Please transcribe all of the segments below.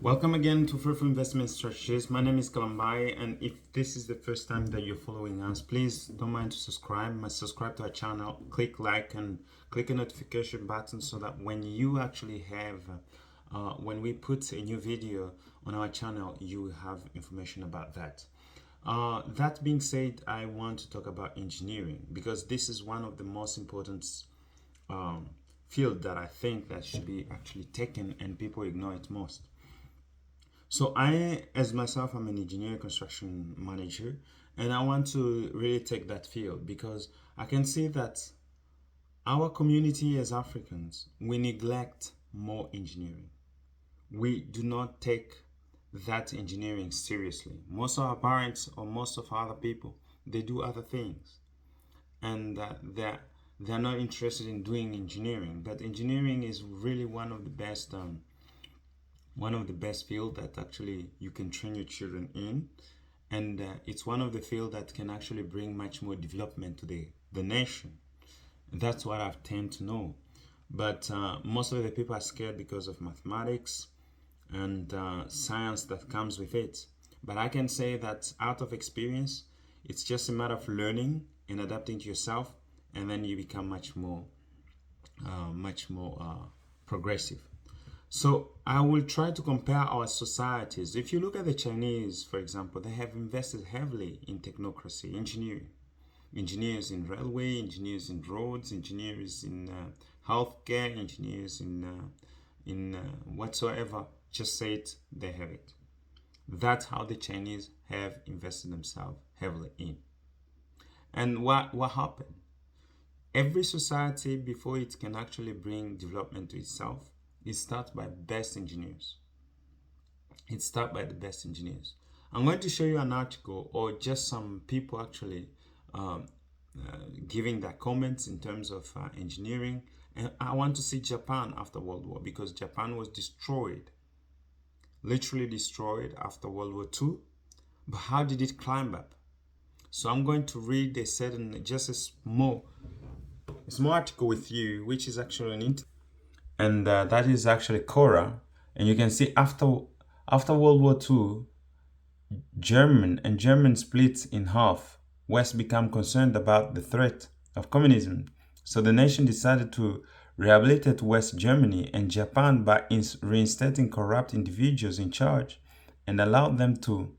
Welcome again to Fruitful Investment Strategies. My name is Kalambai, and if this is the first time that you're following us, please don't mind to subscribe to our channel, click like and click the notification button so that when you actually have when we put a new video on our channel, you have information about that. That being said, I want to talk about engineering because this is one of the most important um, field that I think that should be actually taken, and people ignore it most. So I, as myself, I'm an engineer construction manager, and I want to really take that field because I can see that our community as Africans, we neglect more engineering. We do not take that engineering seriously. Most of our parents or most of other people, they do other things, and they're not interested in doing engineering. But engineering is really one of the best field that actually you can train your children in, and it's one of the field that can actually bring much more development to the nation. That's what I've tend to know. But most of the people are scared because of mathematics and science that comes with it. But I can say that out of experience, it's just a matter of learning and adapting to yourself, and then you become much more progressive. So I will try to compare our societies. If you look at the Chinese, for example, they have invested heavily in technocracy, engineering. Engineers in railway, engineers in roads, engineers in healthcare, engineers in whatsoever. Just say it, they have it. That's how the Chinese have invested themselves heavily in. And what happened? Every society, before it can actually bring development to itself, it starts by best engineers. It starts by the best engineers. I'm going to show you an article or just some people actually um, giving their comments in terms of engineering. And I want to see Japan after World War, because Japan was destroyed, literally destroyed after World War II. But how did it climb up? So I'm going to read just a small article with you, which is actually an and that is actually Cora. And you can see after World War II, German split in half. West became concerned about the threat of communism, so the nation decided to rehabilitate West Germany and Japan by reinstating corrupt individuals in charge and allowed them to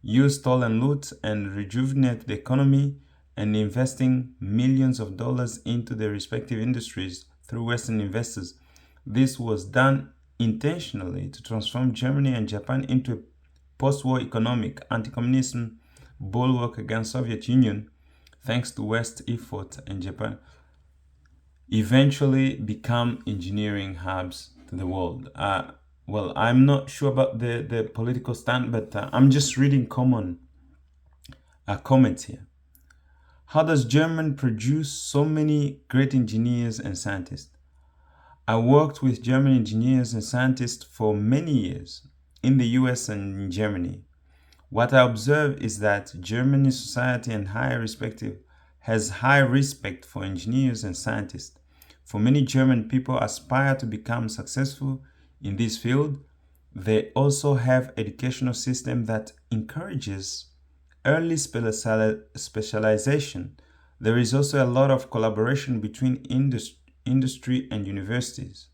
use stolen loot and rejuvenate the economy, and investing millions of dollars into their respective industries through Western investors. This was done intentionally to transform Germany and Japan into a post-war economic anti-communism bulwark against Soviet Union, thanks to West effort, and Japan eventually become engineering hubs to the world. Well, I'm not sure about the political stand, but I'm just reading common comments here. How does Germany produce so many great engineers and scientists? I worked with German engineers and scientists for many years in the US and in Germany. What I observe is that Germany's society has high respect for engineers and scientists. For many German people aspire to become successful in this field. They also have educational system that encourages early specialization. There is also a lot of collaboration between industry and universities,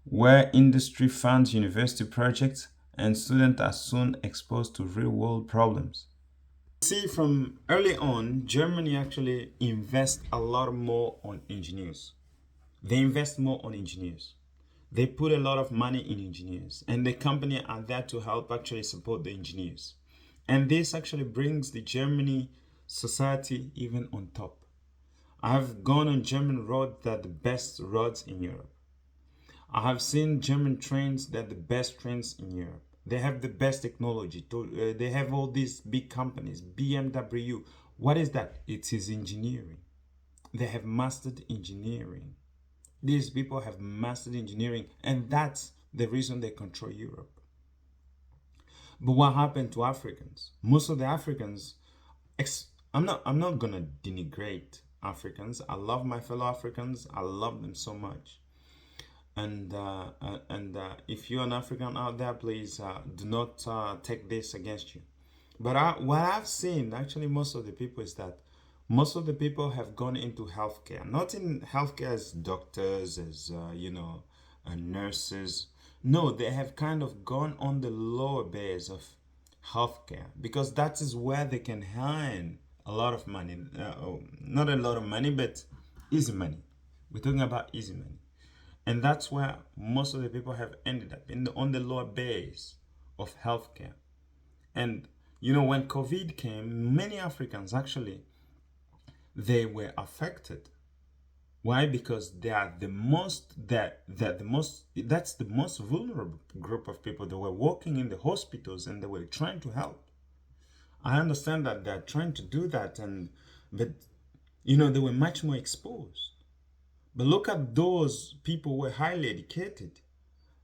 where industry funds university projects and students are soon exposed to real-world problems. See, from early on, Germany actually invests a lot more on engineers. They invest more on engineers. They put a lot of money in engineers, and the company are there to help actually support the engineers. And this actually brings the Germany society even on top. I've gone on German roads that are the best roads in Europe. I have seen German trains that are the best trains in Europe. They have the best technology. They have all these big companies, BMW. What is that? It is engineering. They have mastered engineering. These people have mastered engineering, and that's the reason they control Europe. But what happened to Africans? Most of the Africans, I'm not gonna denigrate Africans. I love my fellow Africans. I love them so much. And if you're an African out there, please do not take this against you. But what I've seen, actually, most of the people is that most of the people have gone into healthcare, not in healthcare as doctors, as nurses. No, they have kind of gone on the lower base of healthcare because that is where they can earn a lot of money. Not a lot of money, but easy money. We're talking about easy money. And that's where most of the people have ended up on the lower base of healthcare. And when COVID came, many Africans actually they were affected. Why? Because they are the most that's the most vulnerable group of people. They were working in the hospitals and they were trying to help. I understand that they're trying to do that, but they were much more exposed. But look at those people who were highly educated.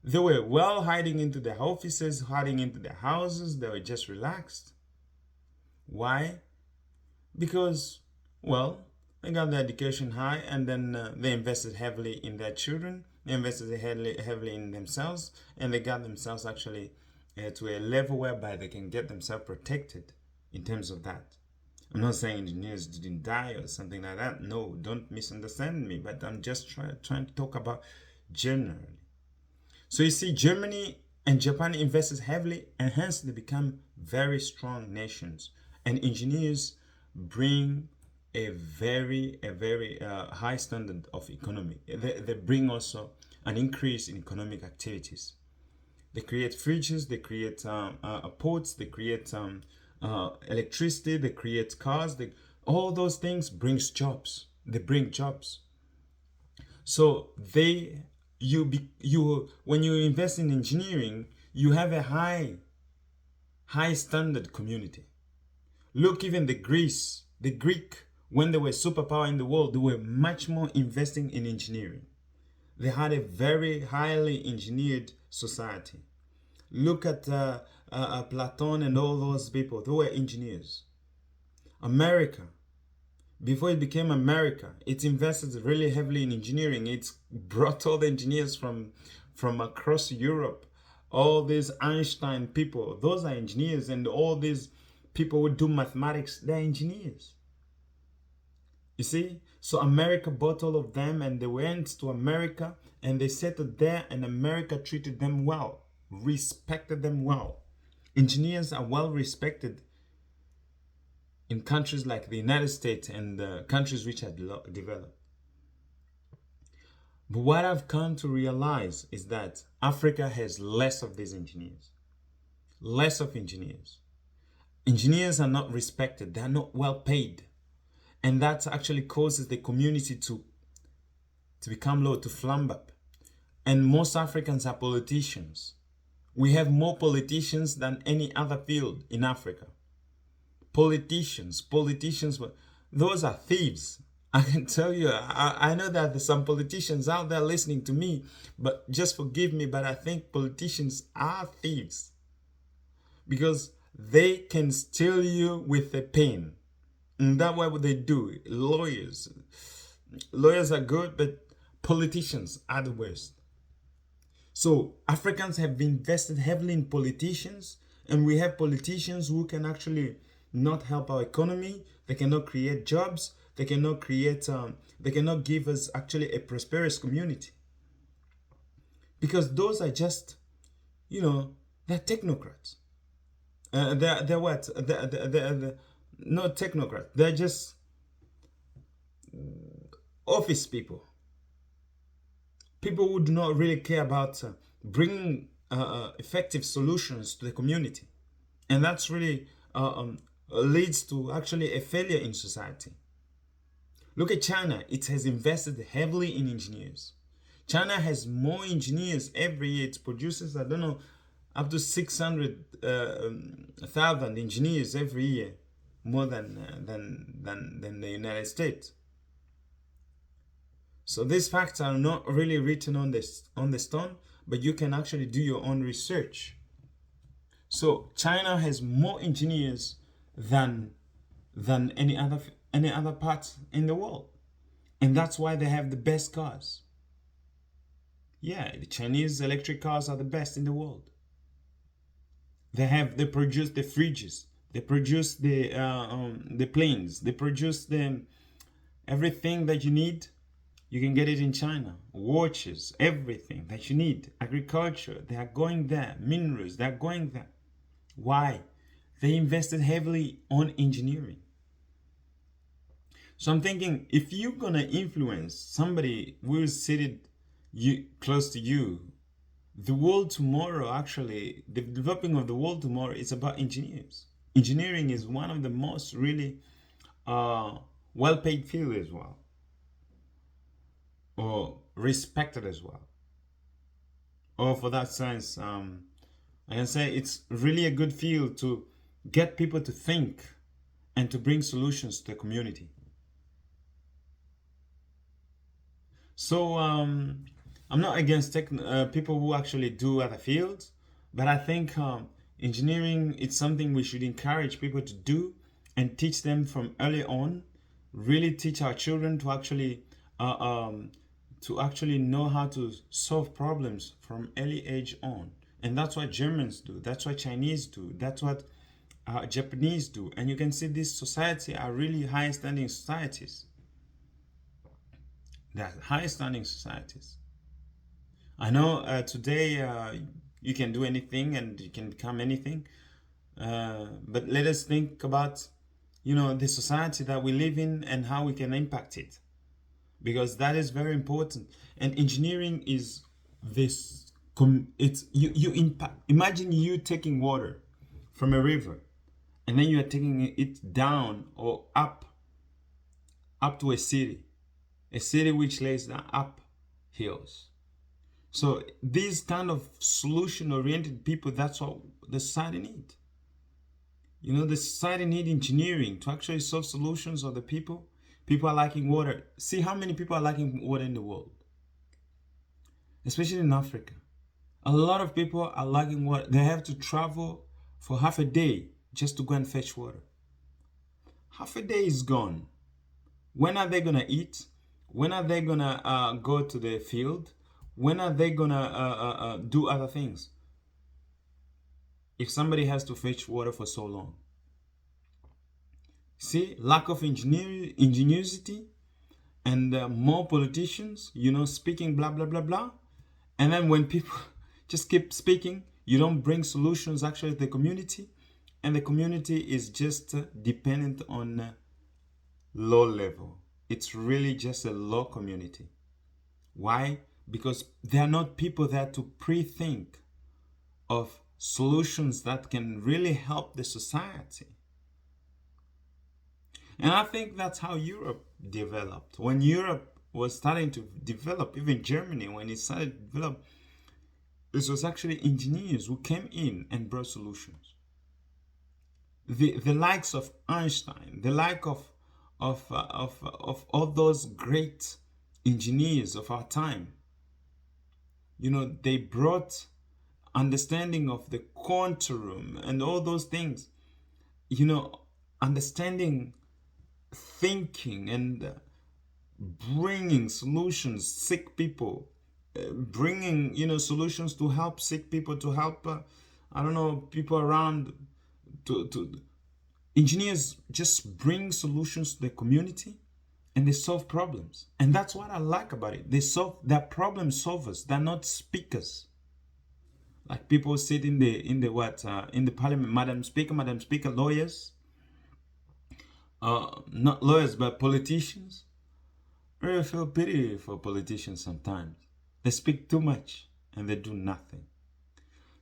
They were well hiding into their offices, hiding into their houses. They were just relaxed. Why? Because, well, they got their education high and then they invested heavily in their children. They invested heavily in themselves, and they got themselves actually to a level whereby they can get themselves protected in terms of that. I'm not saying engineers didn't die or something like that. No, don't misunderstand me. But I'm just trying to talk about generally. So you see, Germany and Japan invested heavily, and hence they become very strong nations. And engineers bring a very high standard of economy. They bring also an increase in economic activities. They create fridges, they create ports, they create electricity, they create cars. All those things brings jobs. They bring jobs. So when you invest in engineering, you have a high standard community. Look, even the Greek, when they were superpower in the world, they were much more investing in engineering. They had a very highly engineered society. Look at Platon and all those people. They were engineers. America, before it became America, it invested really heavily in engineering. It brought all the engineers from across Europe. All these Einstein people, those are engineers, and all these people who do mathematics, they're engineers. You see? So America bought all of them, and they went to America and they settled there, and America treated them well, respected them well. Engineers are well respected in countries like the United States and countries which are developed. But what I've come to realize is that Africa has less of these engineers. Less of engineers. Engineers are not respected. They are not well paid. And that actually causes the community to become low, to flump up. And most Africans are politicians. We have more politicians than any other field in Africa. Politicians, those are thieves. I can tell you, I know that there's some politicians out there listening to me, but just forgive me, but I think politicians are thieves. Because they can steal you with a pen. And that's what they do. Lawyers are good, but politicians are the worst. So Africans have invested heavily in politicians, and we have politicians who can actually not help our economy. They cannot create jobs. They cannot give us actually a prosperous community. Because those are just, they're technocrats. They're what? They're not technocrats. They're just office people. People who do not really care about bringing effective solutions to the community. And that's really leads to actually a failure in society. Look at China. It has invested heavily in engineers. China has more engineers every year. It produces, I don't know, up to 600,000 engineers every year, more than the United States. So these facts are not really written on the stone, but you can actually do your own research. So China has more engineers than any other part in the world, and that's why they have the best cars. Yeah, the Chinese electric cars are the best in the world. They produce the fridges, they produce the planes, they produce the everything that you need. You can get it in China. Watches, everything that you need. Agriculture, they are going there. Minerals, they are going there. Why? They invested heavily on engineering. So I'm thinking, if you're gonna influence somebody who is seated close to you, the world tomorrow, actually, the developing of the world tomorrow is about engineers. Engineering is one of the most really well-paid field as well, or respected as well. Or for that sense, I can say it's really a good field to get people to think and to bring solutions to the community. So I'm not against people who actually do other fields, but I think engineering it's something we should encourage people to do and teach them from early on. Really teach our children to actually know how to solve problems from early age on, and that's what Germans do. That's what Chinese do. That's what Japanese do. And you can see this society are really high standing societies. They're high standing societies. I know today you can do anything and you can become anything, but let us think about the society that we live in and how we can impact it, because that is very important. And engineering is this. It's you impact. Imagine you taking water from a river, and then you are taking it down or up to a city which lays down up hills. So these kind of solution-oriented people, that's what the society need. The society need engineering to actually solve solutions of the people. People are lacking water. See how many people are lacking water in the world, especially in Africa. A lot of people are lacking water. They have to travel for half a day just to go and fetch water. Half a day is gone. When are they gonna eat? When are they gonna go to the field? When are they gonna do other things? If somebody has to fetch water for so long. See, lack of ingenuity, and more politicians, speaking blah blah blah blah. And then when people just keep speaking, you don't bring solutions actually to the community, and the community is just dependent on low level. It's really just a low community. Why? Because there are not people there to pre-think of solutions that can really help the society. And I think that's how Europe developed. When Europe was starting to develop, even Germany, when it started to develop, it was actually engineers who came in and brought solutions. The likes of Einstein, the like of all those great engineers of our time, they brought understanding of the quantum and all those things, understanding, thinking, and bringing solutions, sick people, bringing solutions to help sick people, to help people around. To engineers just bring solutions to the community, and they solve problems. And that's what I like about it. They're problem solvers. They're not speakers. Like people sit in the parliament, Madam Speaker, lawyers, not lawyers but politicians. I really feel pity for politicians sometimes. They speak too much and they do nothing.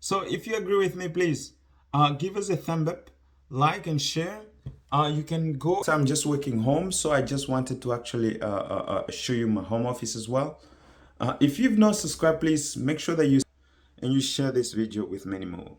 So if you agree with me, please give us a thumb up, like and share. You can go. So I'm just working home, so I just wanted to actually show you my home office as well. If you've not subscribed, please make sure that you share this video with many more.